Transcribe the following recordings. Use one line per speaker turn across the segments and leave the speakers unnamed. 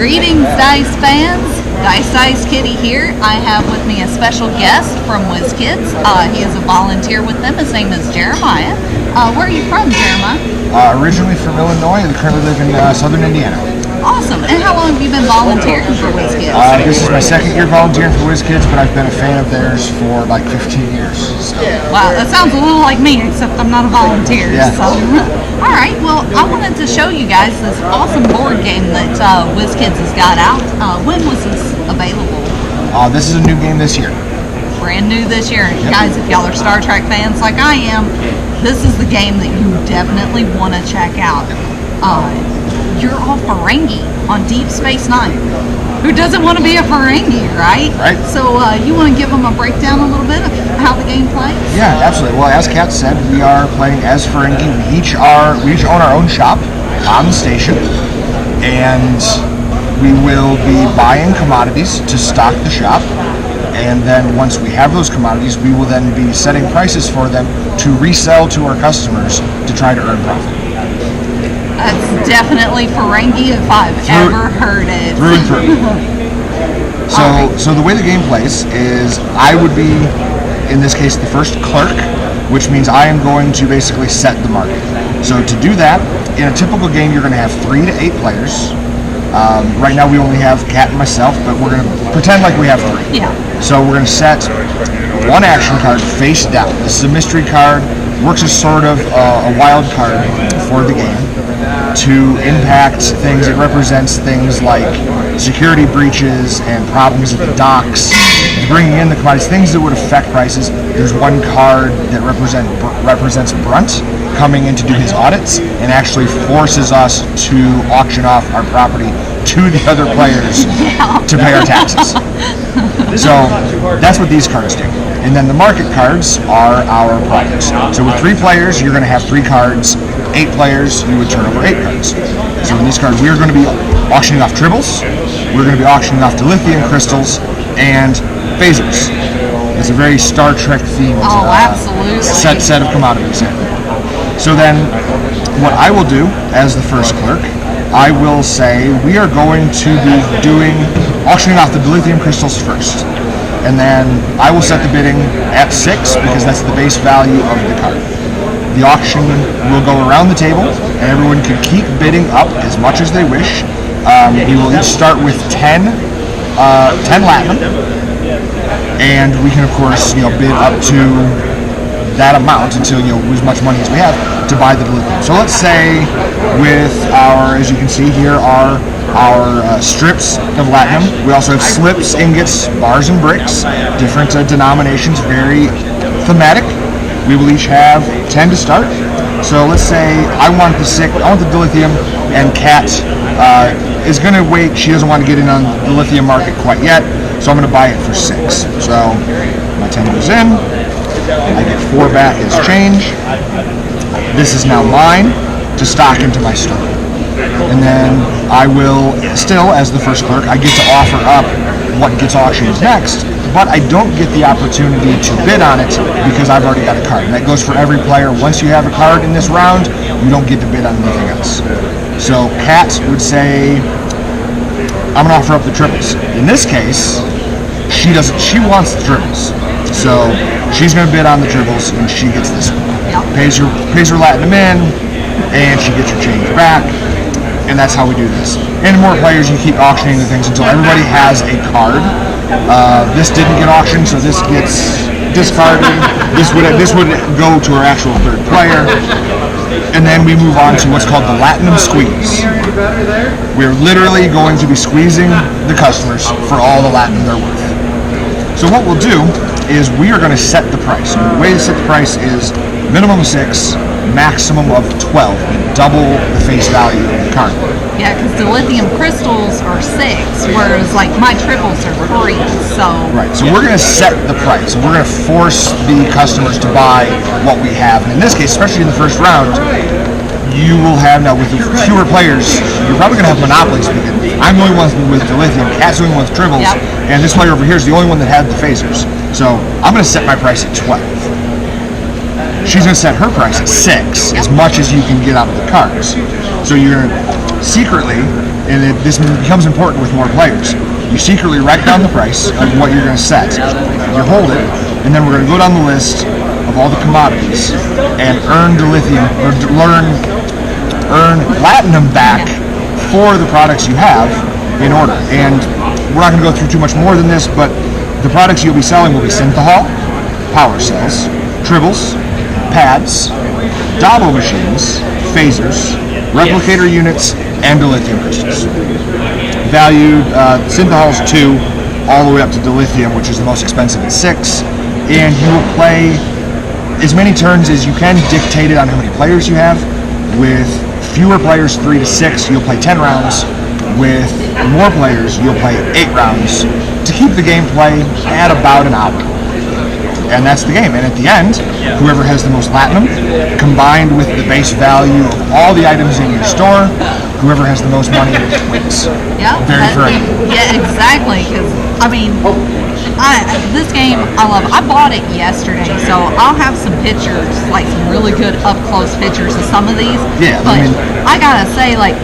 Greetings, Dice fans. Dice Kitty here. I have with me a special guest from WizKids. He is a volunteer with them. His name is Jeremiah. Where are you from, Jeremiah?
Originally from Illinois and currently live in southern Indiana.
Awesome. And how long have you been volunteering for WizKids?
This is my second year volunteering for WizKids, but I've been a fan of theirs for like 15 years. So.
Wow, that sounds a little like me, except I'm not a volunteer.
Yeah.
So. All right, well, I wanted to show you guys this awesome board game that WizKids has got out. When was this available?
This is a new game this year.
Brand new this year.
Yep.
Guys, if y'all are Star Trek fans like I am, this is the game that you definitely want to check out. You're all Ferengi on Deep Space Nine. Who doesn't want to be a Ferengi, right?
Right.
So you want to give them a breakdown a little bit of how the game plays?
Yeah, absolutely. Well, as Kat said, we are playing as Ferengi. We each own our own shop on the station, and we will be buying commodities to stock the shop. And then once we have those commodities, we will then be setting prices for them to resell to our customers to try to earn profit.
That's definitely Ferengi if I've ever heard it.
Through and through. So the way the game plays is I would be, in this case, the first clerk, which means I am going to basically set the market. So to do that, in a typical game, you're going to have 3 to 8 players. Right now we only have Kat and myself, but we're going to pretend like we have 3.
Yeah.
So we're going to set one action card face down. This is a mystery card, works as sort of a wild card for the game to impact things. It represents things like security breaches and problems at the docks, bringing in the commodities, things that would affect prices. There's one card that represents Brunt coming in to do his audits and actually forces us to auction off our property to the other players to pay our taxes. So that's what these cards do. And then the market cards are our products. So with 3 players, you're going to have 3 cards. 8 players, you would turn over 8 cards. So in these cards, we are going to be auctioning off tribbles, we're going to be auctioning off dilithium crystals, and phasers. It's a very Star Trek themed
absolutely.
set of commodities here. So then, what I will do as the first clerk, I will say we are going to be auctioning off the dilithium crystals first. And then I will set the bidding at 6 because that's the base value of the card. The auction will go around the table and everyone can keep bidding up as much as they wish. We will each start with 10 latinum, and we can of course bid up to that amount until as much money as we have to buy the dilithium. So let's say with our, as you can see here, are our strips of latinum. We also have slips, ingots, bars, and bricks, different denominations, very thematic. We will each have 10 to start. So let's say I want the dilithium, and Kat is going to wait. She doesn't want to get in on the lithium market quite yet, so I'm going to buy it for 6. So my 10 goes in. I get 4 back as change. This is now mine to stock into my store. And then I will still, as the first clerk, I get to offer up what gets auctioned next, but I don't get the opportunity to bid on it because I've already got a card. And that goes for every player. Once you have a card in this round, you don't get to bid on anything else. So Kat would say, I'm going to offer up the triples. In this case, she wants the triples. So she's going to bid on the triples, and she gets this one. Pays her latinum in, and she gets her change back. And that's how we do this. And the more players, you keep auctioning the things until everybody has a card. This didn't get auctioned, so this gets discarded. This would go to our actual third player. And then we move on to what's called the Latinum Squeeze. We're literally going to be squeezing the customers for all the latinum they're worth. So what we'll do is we are going to set the price. And the way to set the price is minimum 6, maximum of 12, double the face value of the card.
Yeah, because the lithium crystals are 6, whereas like my triples are 3. So
right. So we're going to set the price. We're going to force the customers to buy what we have. And in this case, especially in the first round, you will have now with fewer players. You're probably going to have monopolies because I'm the only one with the lithium, Kat's the only one with tribbles, and this player over here is the only one that had the phasers. So I'm going to set my price at 12. She's going to set her price at 6, as much as you can get out of the cards. So you're secretly and this becomes important with more players. You secretly write down the price of what you're going to set. You hold it, and then we're going to go down the list of all the commodities and earn dilithium, or earn platinum back for the products you have in order. And we're not going to go through too much more than this, but the products you'll be selling will be synthahol, power cells, tribbles, pads, Dabo machines, phasers, replicator units, and dilithium crystals. Valued, synthahol's 2, all the way up to dilithium, which is the most expensive at 6. And you will play as many turns as you can, dictated on how many players you have. With fewer players, 3 to 6, you'll play 10 rounds. With more players, you'll play 8 rounds to keep the gameplay at about an hour. And that's the game. And at the end, whoever has the most platinum, combined with the base value of all the items in your store, whoever has the most money wins.
Yeah,
very fair.
Yeah, exactly. Because I mean, this game I love. I bought it yesterday, so I'll have some pictures, like some really good up close pictures of some of these.
Yeah,
but I gotta say, like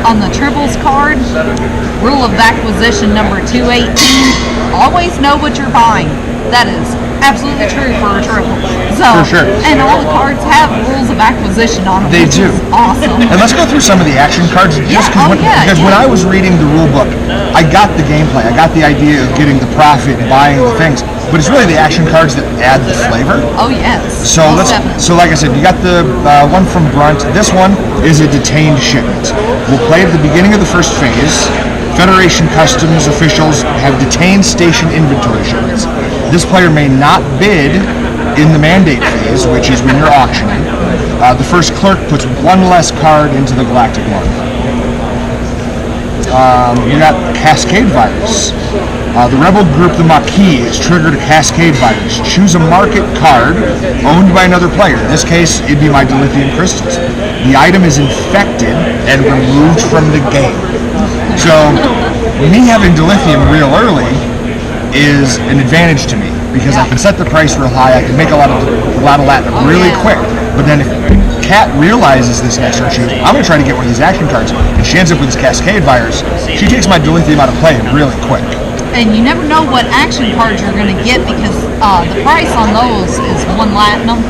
on the triples card, rule of acquisition number 218, always know what you're buying. That is absolutely true for a triple. So,
for sure.
And all the cards have rules of acquisition on them.
They do.
Awesome.
And let's go through some of the action cards. Because when I was reading the rule book, I got the gameplay. I got the idea of getting the profit and buying the things. But it's really the action cards that add the flavor.
Oh, yes.
So like I said, you got the one from Brunt. This one is a detained shipment. We'll play at the beginning of the first phase. Federation Customs officials have detained station inventory shipments. This player may not bid in the mandate phase, which is when you're auctioning. The first clerk puts one less card into the galactic market. We got Cascade Virus. The rebel group, the Maquis, has triggered a Cascade Virus. Choose a market card owned by another player. In this case, it'd be my dilithium crystals. The item is infected and removed from the game. So, me having dilithium real early is an advantage to me because I can set the price real high. I can make a lot of Latin really quick. But then if Kat realizes this next turn, I'm going to try to get one of these action cards, and she ends up with this Cascade Virus. She takes my dilithium out of play really quick.
And you never know what action cards you're going to get because the price on those is 1 Latinum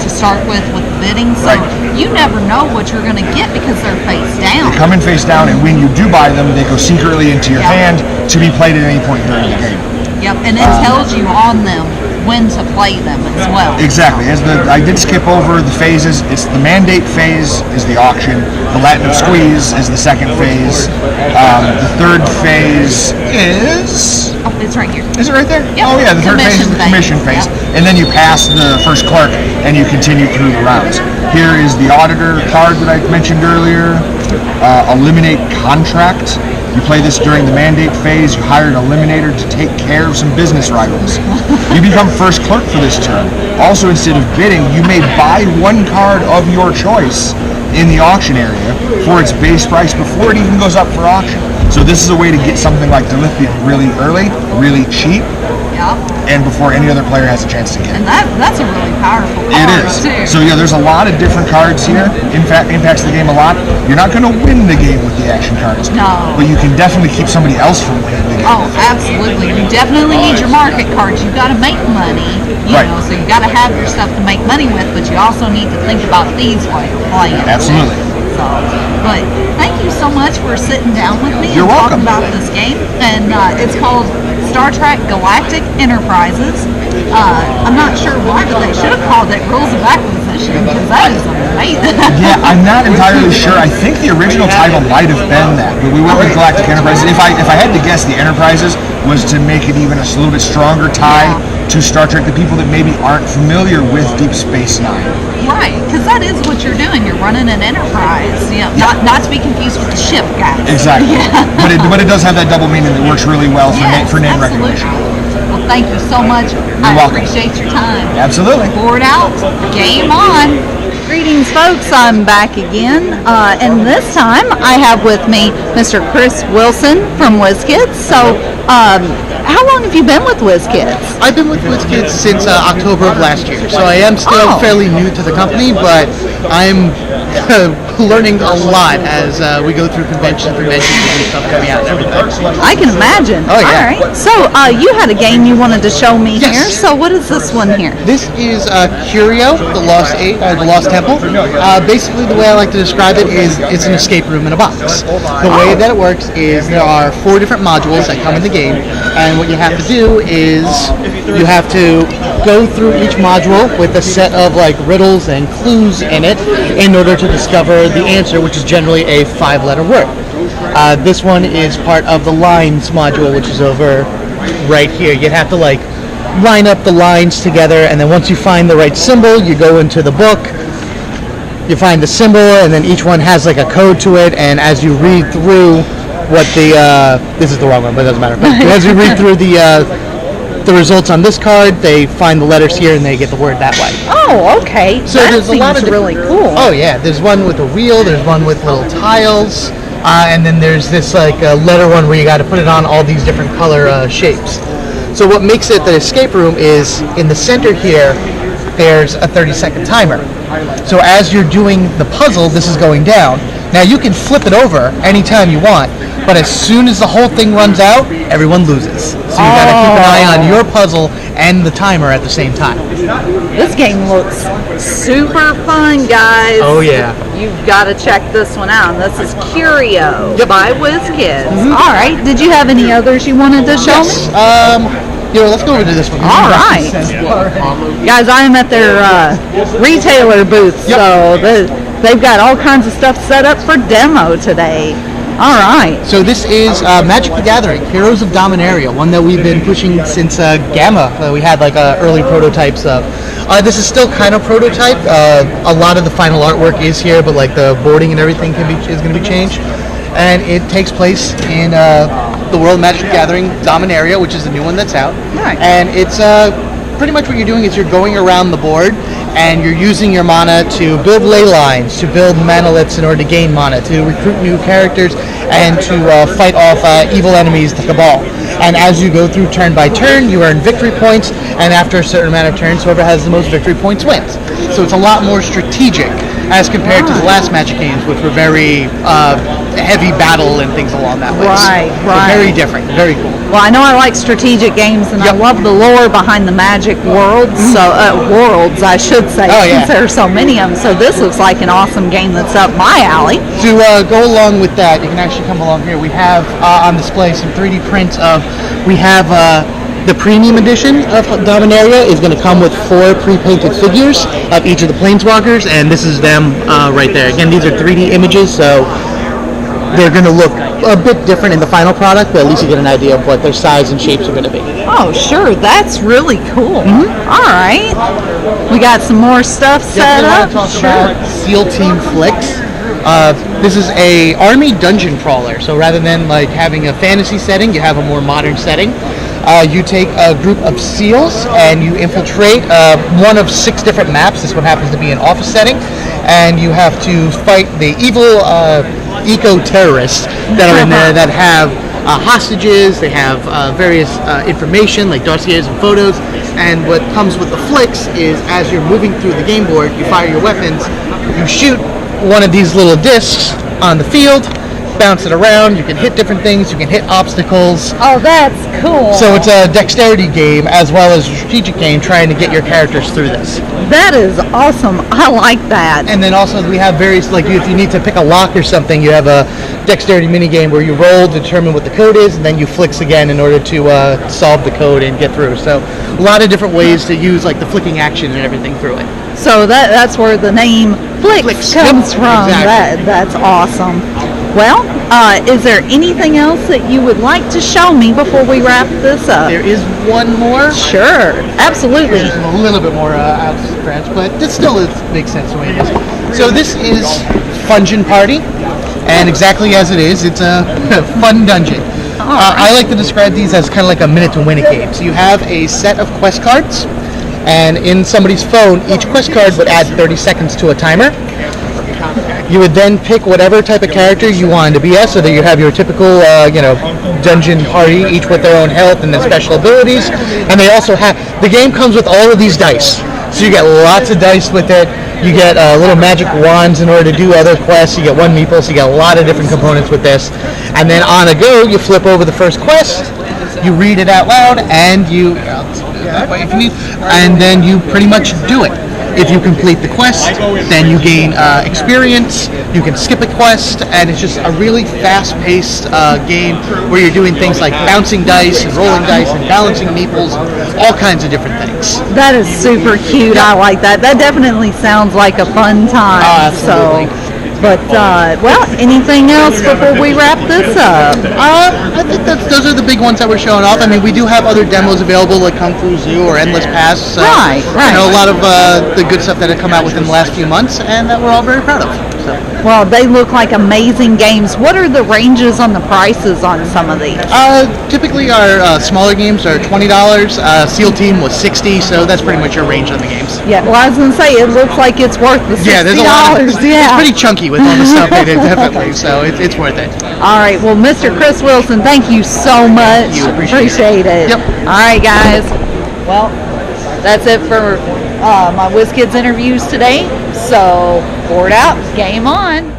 to start with the bidding. So you never know what you're going to get because they're face down.
They come in face down, and when you do buy them, they go secretly into your hand to be played at any point during the game.
Yep, and it tells you on them when to play them as well.
Exactly. I did skip over the phases. It's the mandate phase is the auction. The Latinum squeeze is the second phase. The third phase is...
Oh, it's right here.
Is it right there?
Yep.
Oh yeah, the third phase is the commission phase. Yep. And then you pass the first clerk and you continue through the rounds. Here is the auditor card that I mentioned earlier. Eliminate contract. You play this during the mandate phase. You hire an eliminator to take care of some business rivals. You become first clerk for this turn. Also, instead of bidding, you may buy one card of your choice in the auction area for its base price before it even goes up for auction. So this is a way to get something like dilithium really early, really cheap, and before any other player has a chance to get it.
And that's a really powerful card.
It is.
Too.
So yeah, there's a lot of different cards here. In fact, impacts the game a lot. You're not going to win the game with the action cards.
No.
But you can definitely keep somebody else from winning the game.
Oh, absolutely. You definitely need your market cards. You've got to make money, you know, so you got to have your stuff to make money with, but you also need to think about these while you're playing.
Absolutely.
So, but thank you so much for sitting down with me
You're
and
welcome.
talking about this game. And it's called Star Trek Galactic Enterprises. I'm not sure why, but they should have called it Rules of Acquisition because that is amazing.
Yeah, I'm not entirely sure. I think the original title might have been that, but we went with Galactic Enterprises. If I had to guess, the Enterprises was to make it even a little bit stronger tie to Star Trek, the people that maybe aren't familiar with Deep Space Nine.
Right, because that is what you're doing. You're running an enterprise. You know, not to be confused with the ship, guys.
Exactly.
Yeah.
But it does have that double meaning that works really well for name recognition.
Well, thank you so much.
You're welcome.
Appreciate your time.
Absolutely.
Board out. Game on. Greetings, folks. I'm back again, and this time I have with me Mr. Chris Wilson from WizKids. So, how long have you been with WizKids?
I've been with WizKids since October of last year, so I am still fairly new to the company, but I'm learning a lot as we go through conventions and stuff coming out and everything.
I can imagine.
Oh, yeah.
All right. So you had a game you wanted to show me here. So what is this one here?
This is Curio, the Lost Temple. Basically, the way I like to describe it is it's an escape room in a box. The way that it works is there are 4 different modules that come in the game, and what you have to do is you have to go through each module with a set of like riddles and clues in it in order to discover the answer, which is generally a 5-letter word. This one is part of the lines module, which is over right here. You'd have to like line up the lines together, and then once you find the right symbol, you go into the book, you find the symbol, and then each one has like a code to it, and as you read through what this is the wrong one, but it doesn't matter. But as you read through the results on this card, they find the letters here and they get the word that way.
Oh, okay.
So
that
there's a lot of
really cool.
Oh yeah, there's one with a wheel, there's one with little tiles, and then there's this like letter one where you got to put it on all these different color shapes. So what makes it the escape room is in the center here, there's a 30-second timer. So as you're doing the puzzle, this is going down. Now you can flip it over anytime you want, but as soon as the whole thing runs out, everyone loses. So you gotta keep an eye on your puzzle and the timer at the same time.
This game looks super fun, guys.
Oh yeah.
You've got to check this one out. This is Curio by WizKids. All right. Did you have any others you wanted to show me?
Let's go over to this one.
All right. Guys, I am at their retailer booth, so they've got all kinds of stuff set up for demo today. All right.
So this is Magic the Gathering, Heroes of Dominaria, one that we've been pushing since Gamma. We had like early prototypes of. This is still kind of prototype. A lot of the final artwork is here, but like the boarding and everything is going to be changed. And it takes place in the world of Magic the Gathering Dominaria, which is the new one that's out.
Nice.
And it's pretty much what you're doing is you're going around the board and you're using your mana to build ley lines, to build manoliths in order to gain mana, to recruit new characters, and to fight off evil enemies, the Cabal. And as you go through turn by turn, you earn victory points, and after a certain amount of turns, whoever has the most victory points wins. So it's a lot more strategic as compared to the last Magic games, which were very heavy battle and things along that way.
Right.
Very different, very cool.
Well, I know I like strategic games, and I love the lore behind the Magic worlds. So worlds, I should say, since there are so many of them. So this looks like an awesome game that's up my alley.
To go along with that, you can actually come along here. We have on display some 3D prints of. We have. The premium edition of Dominaria is going to come with 4 pre-painted figures of each of the Planeswalkers, and this is them right there. Again, these are 3D images, so they're going to look a bit different in the final product, but at least you get an idea of what their size and shapes are going to be.
Oh, sure. That's really cool. All right. We got some more stuff set up.
Talk about SEAL Team Flix. This is a army dungeon crawler, so rather than like having a fantasy setting, you have a more modern setting. You take a group of SEALs and you infiltrate one of 6 different maps. This one happens to be an office setting, and you have to fight the evil eco-terrorists that are in there that have hostages. They have various information like dossiers and photos. And what comes with the Flix is as you're moving through the game board, you fire your weapons, you shoot one of these little discs on the field, bounce it around, you can hit different things, you can hit obstacles.
Oh, that's cool.
So it's a dexterity game as well as a strategic game trying to get your characters through this.
That is awesome. I like that.
And then also we have various, like if you need to pick a lock or something, you have a dexterity mini game where you roll to determine what the code is, and then you Flix again in order to solve the code and get through. So a lot of different ways to use like the flicking action and everything through it.
So that's where the name Flix comes from.
Exactly.
That's awesome. Well, is there anything else that you would like to show me before we wrap this up?
There is one more.
Sure, absolutely.
There's a little bit more out of scratch, but it still makes sense the way it is. So this is Fungeon Party, and exactly as it is, it's a fun dungeon. I like to describe these as kind of like a minute to win it game. So you have a set of quest cards, and in somebody's phone, each quest card would add 30 seconds to a timer. You would then pick whatever type of character you wanted to be as, so that you have your typical, dungeon party, each with their own health and their special abilities. And they also have, the game comes with all of these dice. So you get lots of dice with it. You get little magic wands in order to do other quests. You get one meeple, so you get a lot of different components with this. And then on a go, you flip over the first quest, you read it out loud, and you that way if you need, and then you pretty much do it. If you complete the quest, then you gain experience. You can skip a quest, and it's just a really fast-paced game where you're doing things like bouncing dice and rolling dice and balancing meeples, all kinds of different things.
That is super cute. I like that. That definitely sounds like a fun time.
Absolutely.
But, well, anything else before we wrap this up?
I think those are the big ones that we're showing off. I mean, we do have other demos available like Kung Fu Zoo or Endless Pass.
Right.
You know, a lot of the good stuff that have come out within the last few months and that we're all very proud of. So.
Well, they look like amazing games. What are the ranges on the prices on some of these?
Typically, our smaller games are $20. SEAL Team was $60, so that's pretty much your range on the games.
Yeah, well, I was going to say, it looks like it's worth the $60.
Yeah, there's a lot of,
yeah.
It's pretty chunky with all the stuff they did, definitely, so it's worth it.
All right, well, Mr. Chris Wilson, thank you so much.
You appreciate
it.
Yep.
All right, guys. Well, that's it for my WizKids interviews today. So, board out, game on.